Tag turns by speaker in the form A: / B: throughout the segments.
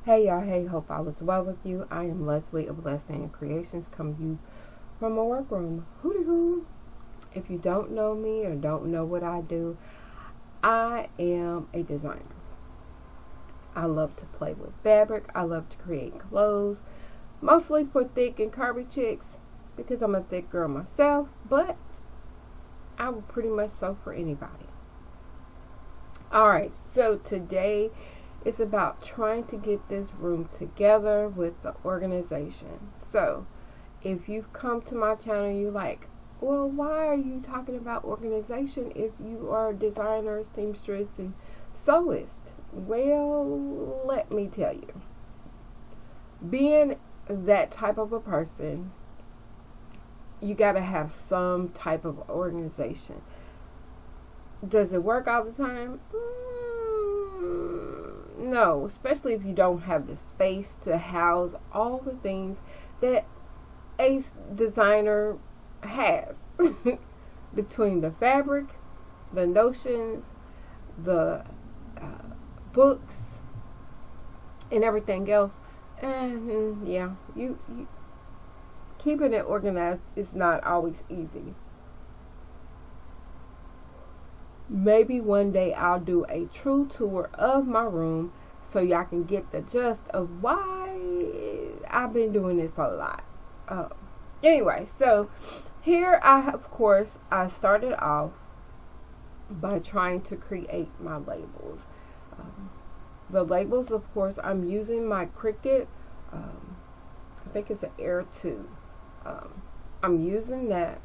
A: Hey y'all, hey, hope all is well with you. I am Leslie of Leslie and Creations, coming to you from my workroom. Hooty hoo. If you don't know me or don't know what I do, I am a designer. I love to play with fabric. I love to create clothes, mostly for thick and curvy chicks because I'm a thick girl myself, but I will pretty much sew for anybody. Alright, so today it's about trying to get this room together with the organization. So if you've come to my channel, you're like, well, why are you talking about organization if you are a designer, seamstress, and sewist? Well, let me tell you. Being that type of a person, you got to have some type of organization. Does it work all the time? No, especially if you don't have the space to house all the things that a designer has between the fabric, the notions, the books, and everything else. And yeah, you keeping it organized is not always easy. Maybe one day I'll do a true tour of my room so y'all can get the gist of why I've been doing this a lot. Anyway, so here of course, I started off by trying to create my labels. The labels, of course, I'm using my Cricut. I think it's an Air 2. I'm using that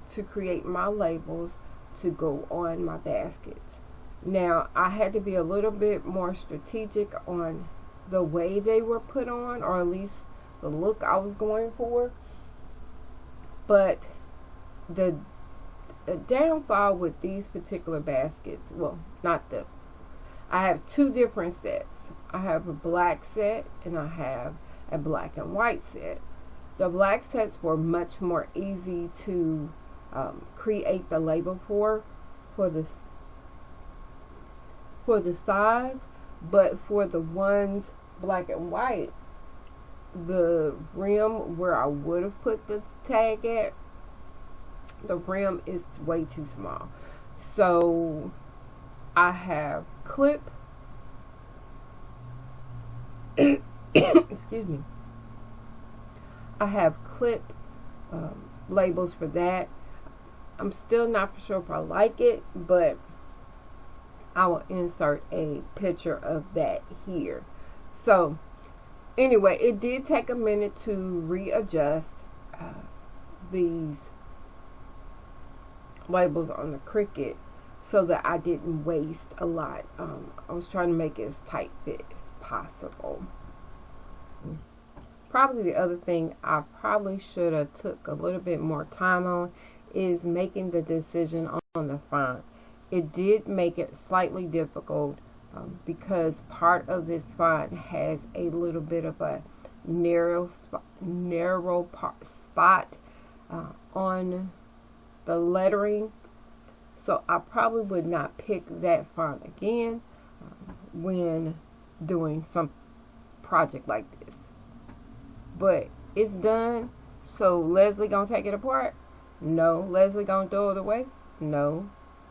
A: to create my labels to go on my baskets. Now, I had to be a little bit more strategic on the way they were put on, or at least the look I was going for. But the downfall with these particular baskets, well, I have two different sets. I have a black set and I have a black and white set. The black sets were much more easy to create the label for the size, but for the ones black and white, the rim where I would have put the tag at, the rim is way too small. So I have clip excuse me, I have clip labels for that. I'm still not for sure if I like it, but I will insert a picture of that here. So anyway, it did take a minute to readjust these labels on the Cricut so that I didn't waste a lot. I was trying to make it as tight fit as possible. Probably the other thing I probably should have took a little bit more time on is making the decision on the font. It did make it slightly difficult because part of this font has a little bit of a narrow spot on the lettering. So I probably would not pick that font again when doing some project like this. But it's done. So Leslie gonna take it apart? No. Leslie gonna throw it away? No.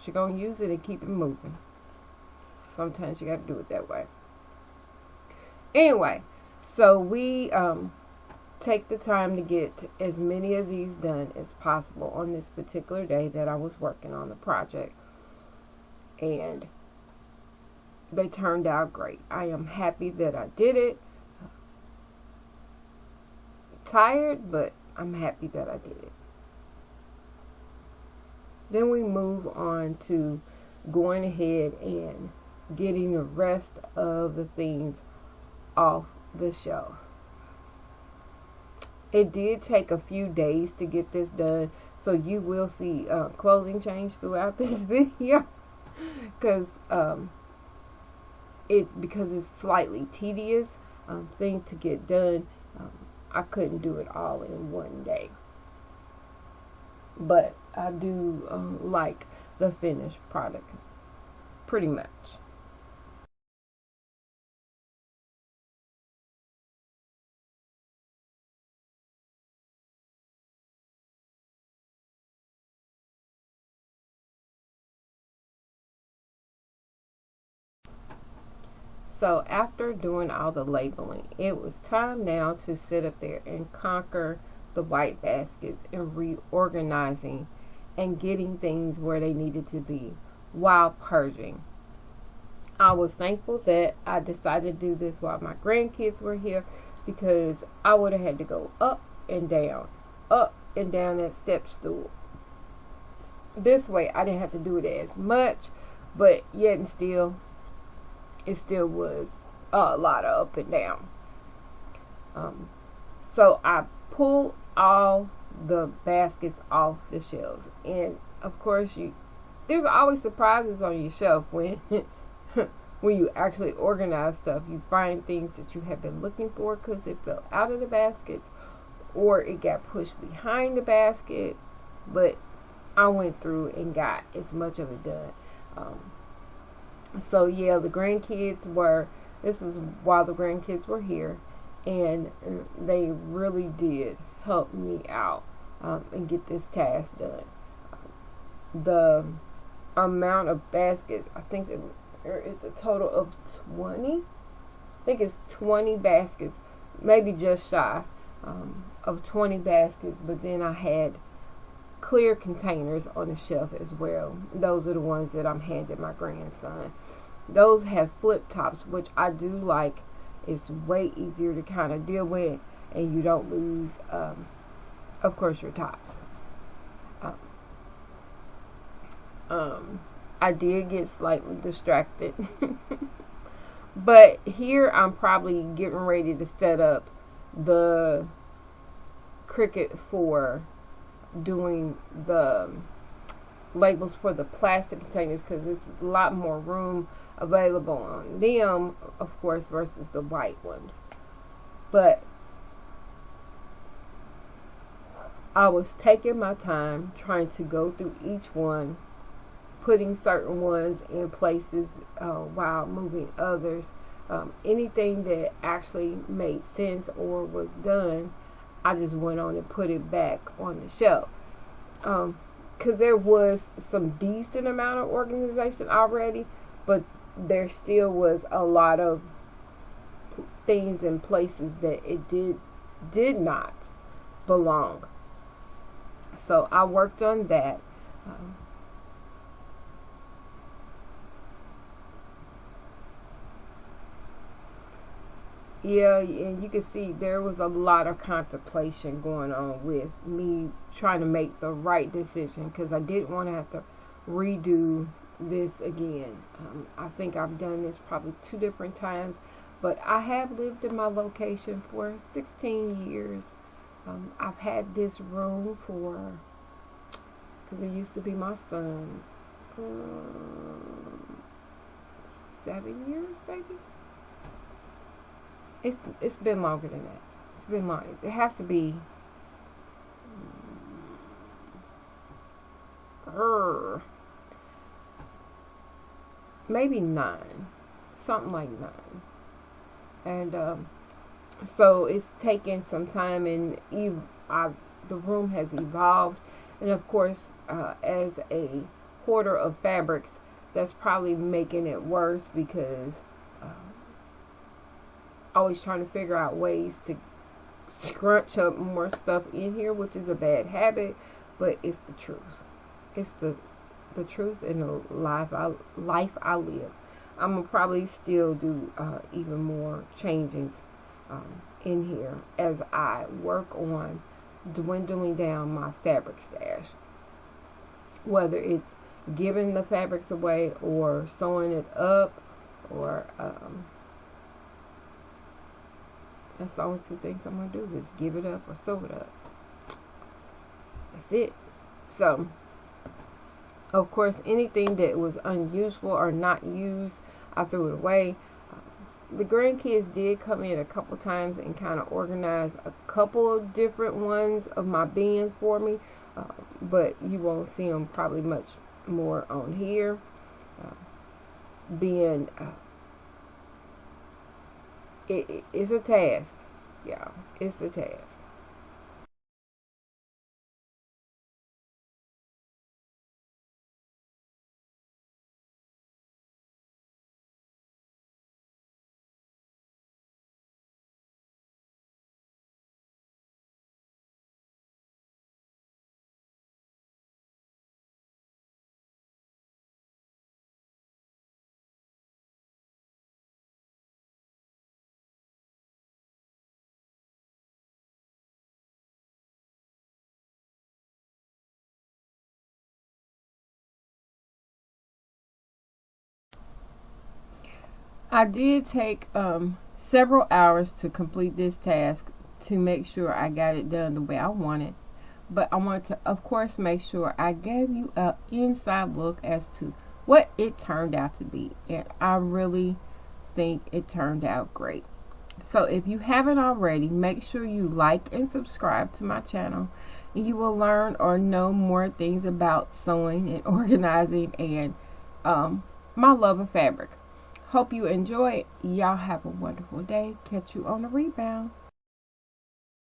A: She gonna use it and keep it moving. Sometimes you gotta do it that way. Anyway, so we take the time to get as many of these done as possible on this particular day that I was working on the project, and they turned out great. I am happy that I did it. Tired, but I'm happy that I did it. Then we move on to going ahead and getting the rest of the things off the shelf. It did take a few days to get this done, so you will see clothing change throughout this video because it's slightly tedious thing to get done. I couldn't do it all in one day, but I do like the finished product pretty much. So after doing all the labeling, it was time now to sit up there and conquer the white baskets and reorganizing and getting things where they needed to be while purging. I was thankful that I decided to do this while my grandkids were here, because I would have had to go up and down that step stool. This way I didn't have to do it as much, but yet and still it still was a lot of up and down. So I pulled all the baskets off the shelves, and of course there's always surprises on your shelf when when you actually organize stuff. You find things that you have been looking for because it fell out of the baskets or it got pushed behind the basket, but I went through and got as much of it done. So yeah, this was while the grandkids were here, and they really did help me out and get this task done. The amount of baskets, I think there is a total of 20. I think it's 20 baskets, maybe just shy of 20 baskets, but then I had clear containers on the shelf as well. Those are the ones that I'm handing my grandson. Those have flip tops, which I do like. It's way easier to kind of deal with, and you don't lose, of course, your tops. I did get slightly distracted. But here I'm probably getting ready to set up the Cricut for doing the labels for the plastic containers, because there's a lot more room available on them, of course, versus the white ones. But I was taking my time trying to go through each one, putting certain ones in places while moving others. Anything that actually made sense or was done, I just went on and put it back on the shelf. Because there was some decent amount of organization already, but there still was a lot of things in places that it did not belong. So I worked on that. Yeah, and you can see there was a lot of contemplation going on with me trying to make the right decision, because I didn't want to have to redo this again. I think I've done this probably 2 different times, but I have lived in my location for 16 years. I've had this room for, because it used to be my son's, 7 years, maybe. It's been longer than that. It's been long. It has to be maybe 9, something like 9. And so it's taken some time, and the room has evolved. And of course, as a hoarder of fabrics, that's probably making it worse, because always trying to figure out ways to scrunch up more stuff in here, which is a bad habit, but it's the truth. It's the truth and the life I live. I'm gonna probably still do even more changes in here as I work on dwindling down my fabric stash, whether it's giving the fabrics away or sewing it up, or that's the only 2 things I'm going to do, is give it up or sew it up. That's it. So, of course, anything that was unusable or not used, I threw it away. The grandkids did come in a couple times and kind of organize a couple of different ones of my bins for me, but you won't see them probably much more on here. It's a task, y'all. It's a task. I did take several hours to complete this task to make sure I got it done the way I wanted. But I want to, of course, make sure I gave you an inside look as to what it turned out to be. And I really think it turned out great. So if you haven't already, make sure you like and subscribe to my channel. You will learn or know more things about sewing and organizing and my love of fabric. Hope you enjoy it. Y'all have a wonderful day. Catch you on the rebound.